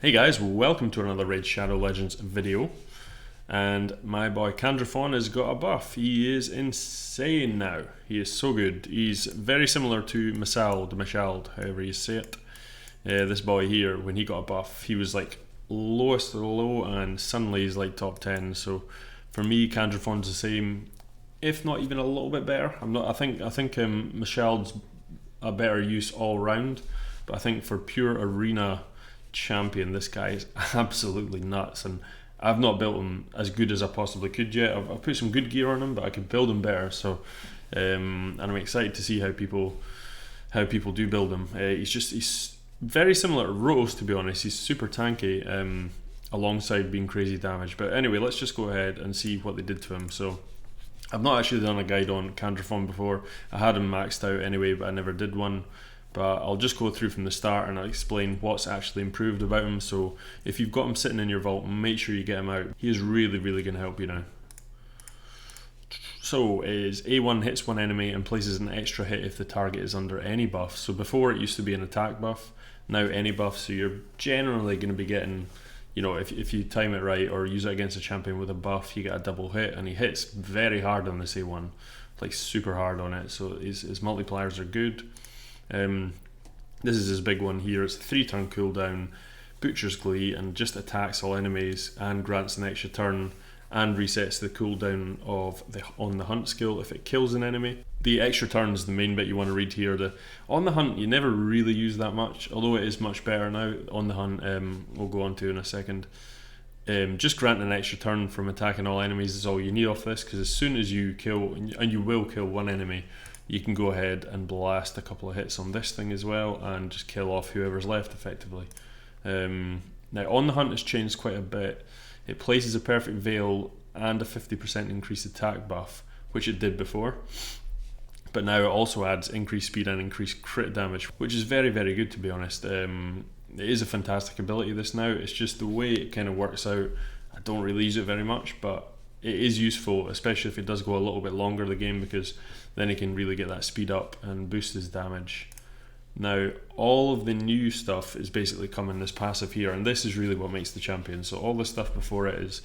Hey guys, welcome to another Raid Shadow Legends video. And my boy Candraphon has got a buff. He is insane now. He is so good. He's very similar to Mashald, however you say it. This boy here, when he got a buff, he was like lowest of the low, and suddenly he's like top 10. So for me, Candraphon's the same, if not even a little bit better. I think Mashald's a better use all round, but I think for pure arena champion, this guy is absolutely nuts, and I've not built him as good as I possibly could yet. I've put some good gear on him, but I could build him better. So, and I'm excited to see how people do build him. He's very similar to Rose, to be honest. He's super tanky, alongside being crazy damage. But anyway, let's just go ahead and see what they did to him. So, I've not actually done a guide on Candraphon before. I had him maxed out anyway, but I never did one. But I'll just go through from the start and I'll explain what's actually improved about him. So if you've got him sitting in your vault, make sure you get him out. He is really going to help you now. So his A1 hits one enemy and places an extra hit if the target is under any buff. So before it used to be an attack buff, now any buff. So you're generally going to be getting, you know, if you time it right or use it against a champion with a buff, you get a double hit, and he hits very hard on this A1, like super hard on it. So his multipliers are good. This is his big one here. It's a 3-turn cooldown, Butcher's Glee, and just attacks all enemies and grants an extra turn and resets the cooldown of on the hunt skill if it kills an enemy. The extra turn is the main bit you want to read here. The on the hunt you never really use that much, although it is much better now. On the hunt, we'll go on to in a second. Just grant an extra turn from attacking all enemies is all you need off this, because as soon as you kill, and you will kill one enemy, you can go ahead and blast a couple of hits on this thing as well and just kill off whoever's left effectively. Now on the hunt has changed quite a bit. It places a perfect veil and a 50% increased attack buff, which it did before, but now it also adds increased speed and increased crit damage, which is very good, to be honest. It is a fantastic ability, this now. It's just the way it kind of works out, I don't really use it very much, but it is useful, especially if it does go a little bit longer the game, because then he can really get that speed up and boost his damage. Now all of the new stuff is basically coming this passive here, and this is really what makes the champion. So all the stuff before it is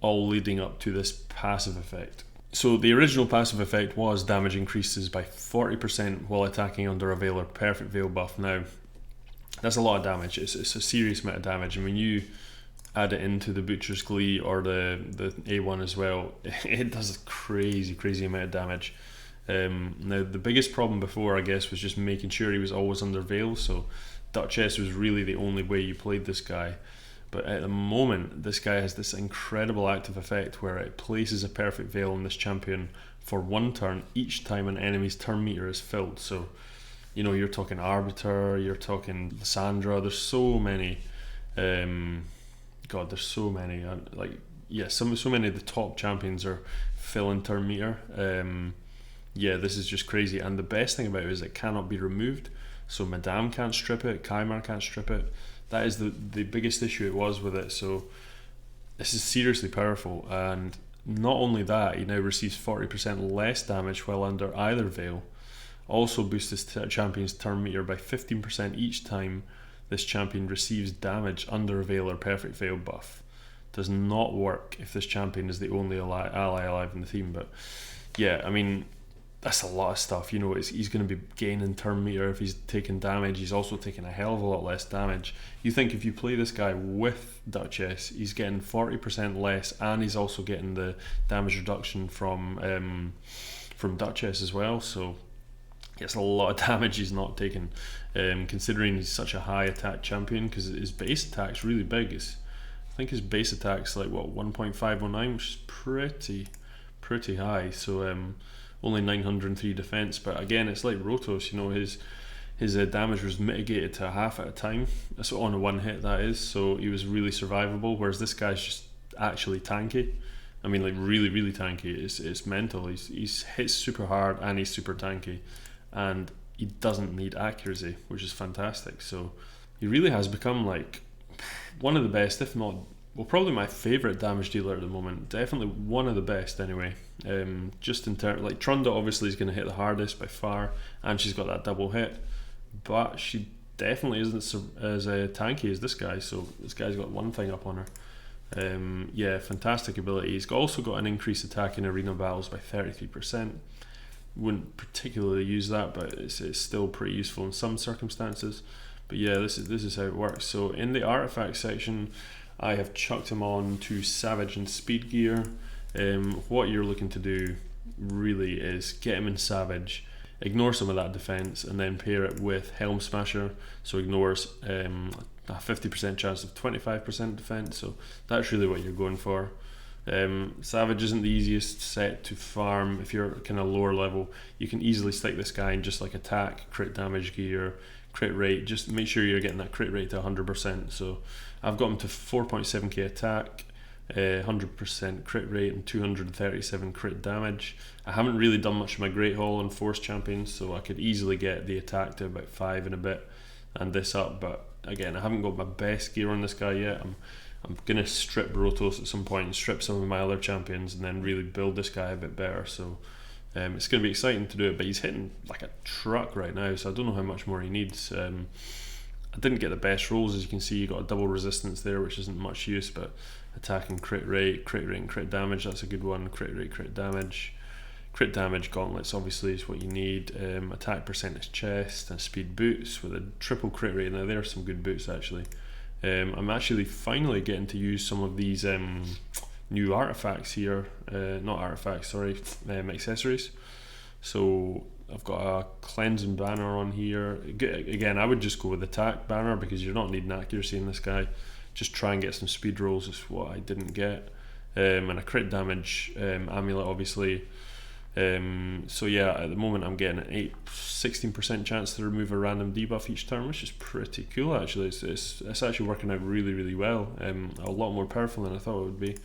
all leading up to this passive effect. So the original passive effect was damage increases by 40% while attacking under a veil or perfect veil buff. Now that's a lot of damage. It's a serious amount of damage, and when you add it into the Butcher's Glee or the A1 as well, it does a crazy amount of damage. Now the biggest problem before, I guess, was just making sure he was always under veil. So Duchess was really the only way you played this guy. But at the moment, this guy has this incredible active effect where it places a perfect veil on this champion for 1 turn each time an enemy's turn meter is filled. So, you know, you're talking Arbiter, you're talking Lysandra, there's so many. God, there's so many. So many of the top champions are filling turn meter. Yeah, this is just crazy. And the best thing about it is it cannot be removed. So Madame can't strip it, Kymar can't strip it. That is the biggest issue it was with it. So this is seriously powerful. And not only that, he now receives 40% less damage while under either veil. Also boosts his champion's turn meter by 15% each time this champion receives damage under a veil or perfect veil buff. Does not work if this champion is the only ally alive in the team. But yeah, I mean, that's a lot of stuff. You know, he's going to be gaining turn meter if he's taking damage. He's also taking a hell of a lot less damage. You think if you play this guy with Duchess, he's getting 40% less, and he's also getting the damage reduction from Duchess as well. So it's a lot of damage he's not taking, considering he's such a high attack champion, because his base attack's really big. I think his base attack's like, what, 1.509, which is pretty high. So only 903 defense, but again, it's like Rotos, you know, his damage was mitigated to half at a time. That's on a 1 hit, that is. So he was really survivable, whereas this guy's just actually tanky. I mean, like really tanky. It's mental. He's hits super hard and he's super tanky, and he doesn't need accuracy, which is fantastic. So he really has become like one of the best, if not, well, probably my favourite damage dealer at the moment. Definitely one of the best anyway. Just in terms, like Trunda obviously is going to hit the hardest by far, and she's got that double hit, but she definitely isn't as tanky as this guy. So this guy's got one thing up on her. Yeah, fantastic ability. He's also got an increased attack in arena battles by 33%. Wouldn't particularly use that, but it's still pretty useful in some circumstances. But yeah, this is how it works. So in the artifact section, I have chucked him on to Savage and Speed gear. What you're looking to do really is get him in Savage, ignore some of that defense, and then pair it with Helm Smasher, so ignores a 50% chance of 25% defense. So that's really what you're going for. Savage isn't the easiest set to farm. If you're kind of lower level, you can easily stick this guy in just like attack, crit damage gear, crit rate. Just make sure you're getting that crit rate to 100%. So I've got him to 4.7k attack, 100% crit rate, and 237 crit damage. I haven't really done much of my Great Hall on Force Champions, so I could easily get the attack to about 5 and a bit and this up, but again, I haven't got my best gear on this guy yet. I'm going to strip Brotos at some point and strip some of my other champions and then really build this guy a bit better. So it's going to be exciting to do it, but he's hitting like a truck right now, so I don't know how much more he needs. I didn't get the best rolls. As you can see, you got a double resistance there, which isn't much use, but attack and crit rate and crit damage, that's a good one. Crit rate, crit damage gauntlets obviously is what you need. Attack percentage chest and speed boots with a triple crit rate. Now there's some good boots actually. I'm actually finally getting to use some of these new artifacts here, not artifacts, sorry, accessories. So I've got a cleansing banner on here. Again, I would just go with attack banner because you're not needing accuracy in this guy. Just try and get some speed rolls is what I didn't get. And a crit damage amulet obviously. So yeah, at the moment I'm getting an 16% chance to remove a random debuff each turn, which is pretty cool actually. It's actually working out really well. A lot more powerful than I thought it would be.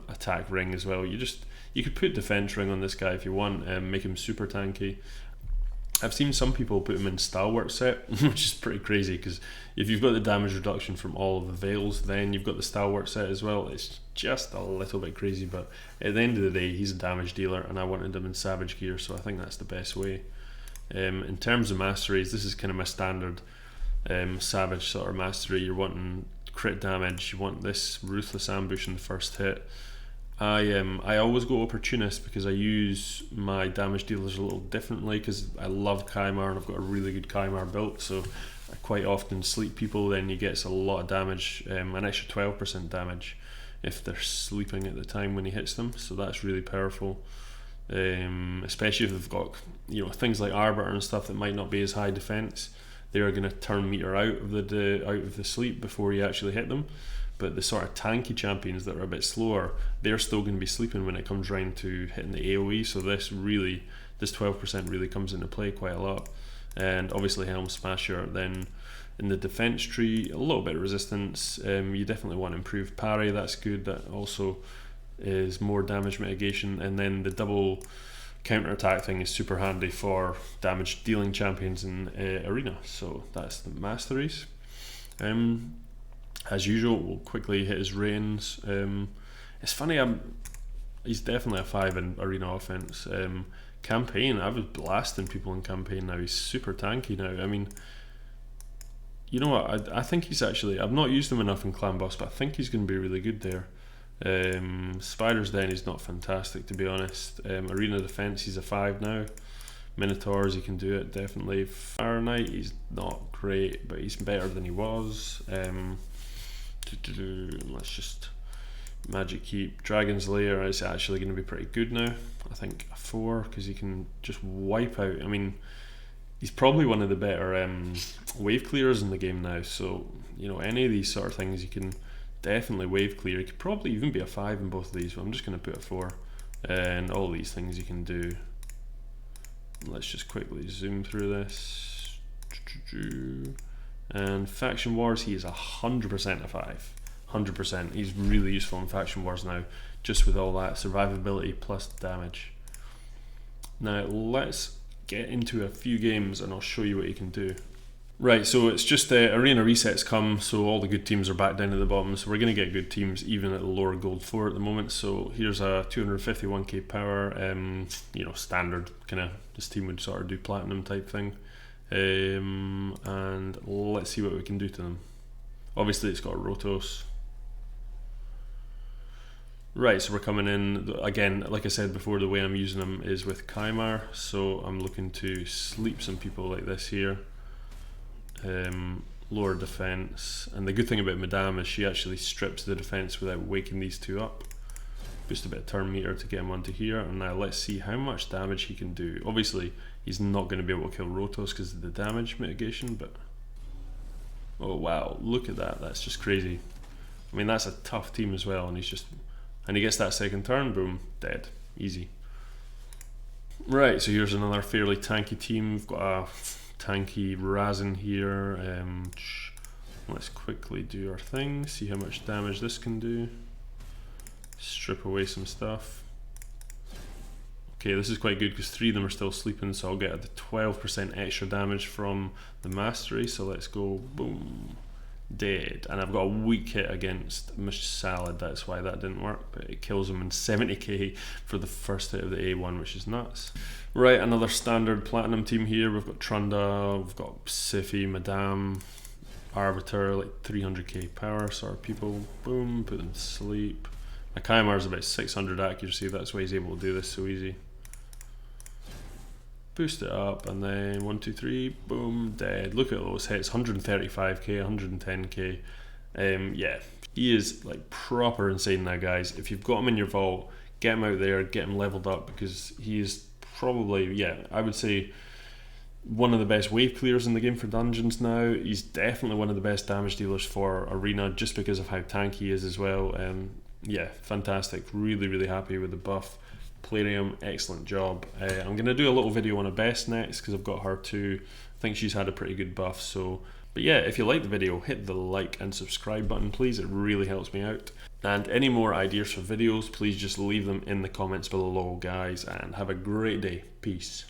Attack ring as well. You could put defense ring on this guy if you want, make him super tanky. I've seen some people put him in Stalwart set, which is pretty crazy because if you've got the damage reduction from all of the Veils, then you've got the Stalwart set as well. It's just a little bit crazy, but at the end of the day, he's a damage dealer and I wanted him in Savage gear, so I think that's the best way. In terms of masteries, this is kind of my standard Savage sort of mastery. You're wanting crit damage, you want this Ruthless Ambush in the first hit. I always go Opportunist because I use my damage dealers a little differently because I love Kymar and I've got a really good Kymar built, so I quite often sleep people, then he gets a lot of damage, an extra 12% damage if they're sleeping at the time when he hits them, so that's really powerful. Especially if they've got things like Arbiter and stuff that might not be as high defense, they are going to turn meter out of the sleep before you actually hit them. But the sort of tanky champions that are a bit slower, they're still going to be sleeping when it comes round to hitting the AoE, so this 12% really comes into play quite a lot. And obviously Helm Smasher. Then in the defense tree, a little bit of resistance. You definitely want improved parry, that's good. That also is more damage mitigation. And then the double counter attack thing is super handy for damage dealing champions in arena. So that's the masteries. As usual, we'll quickly hit his reigns. It's funny, he's definitely a 5 in arena offense. Campaign, I was blasting people in campaign now. He's super tanky now. I mean, you know what? I think he's actually, I've not used him enough in Clan Boss, but I think he's going to be really good there. Spider's Den, he's not fantastic to be honest. Arena defense, he's a 5 now. Minotaurs, he can do it definitely. Fire Knight, he's not great, but he's better than he was. Let's just Magic Keep. Dragon's Lair is actually going to be pretty good now. I think a 4 because he can just wipe out. I mean, he's probably one of the better wave clearers in the game now. So any of these sort of things you can definitely wave clear. He could probably even be a 5 in both of these, but I'm just going to put a 4. And all these things you can do. Let's just quickly zoom through this. And Faction Wars, he is 100% a 5. 100%. He's really useful in Faction Wars now, just with all that survivability plus damage. Now let's get into a few games and I'll show you what you can do. Right, so it's just arena resets come, so all the good teams are back down at the bottom, so we're going to get good teams even at the lower gold 4 at the moment. So here's a 251k power, standard kind of, this team would sort of do platinum type thing. And let's see what we can do to them. Obviously it's got Rotos. Right, so we're coming in, again, like I said before, the way I'm using them is with Kymar, so I'm looking to sleep some people like this here. Lower defense, and the good thing about Madame is she actually strips the defense without waking these two up. Boost a bit of turn meter to get him onto here, and now let's see how much damage he can do. Obviously he's not going to be able to kill Rotos because of the damage mitigation, but oh wow, look at that, that's just crazy. I mean, that's a tough team as well, and he gets that second turn, boom, dead, easy. Right, so here's another fairly tanky team. We've got a tanky Razin here. Let's quickly do our thing, see how much damage this can do. Strip away some stuff. Okay, this is quite good because 3 of them are still sleeping, so I'll get the 12% extra damage from the Mastery. So let's go, boom, dead. And I've got a weak hit against MUCHHHH, that's why that didn't work, but it kills him in 70k for the first hit of the A1, which is nuts. Right, another standard platinum team here. We've got Trunda, we've got Siphi, Madame, Arbiter, like 300k power, so our people, boom, put them to sleep. My Kymar's about 600 accuracy, that's why he's able to do this so easy. Boost it up, and then 1, 2, 3, boom, dead. Look at those hits, 135k, 110k. Yeah, he is like proper insane now, guys. If you've got him in your vault, get him out there, get him leveled up, because he is probably, yeah, I would say one of the best wave clears in the game for dungeons now. He's definitely one of the best damage dealers for arena, just because of how tanky he is as well. Yeah, fantastic, really happy with the buff. Plarium, excellent job. I'm going to do a little video on a best next because I've got her too. I think she's had a pretty good buff. So, but yeah, if you like the video, hit the like and subscribe button please, it really helps me out. And any more ideas for videos, please just leave them in the comments below, guys, and have a great day. Peace.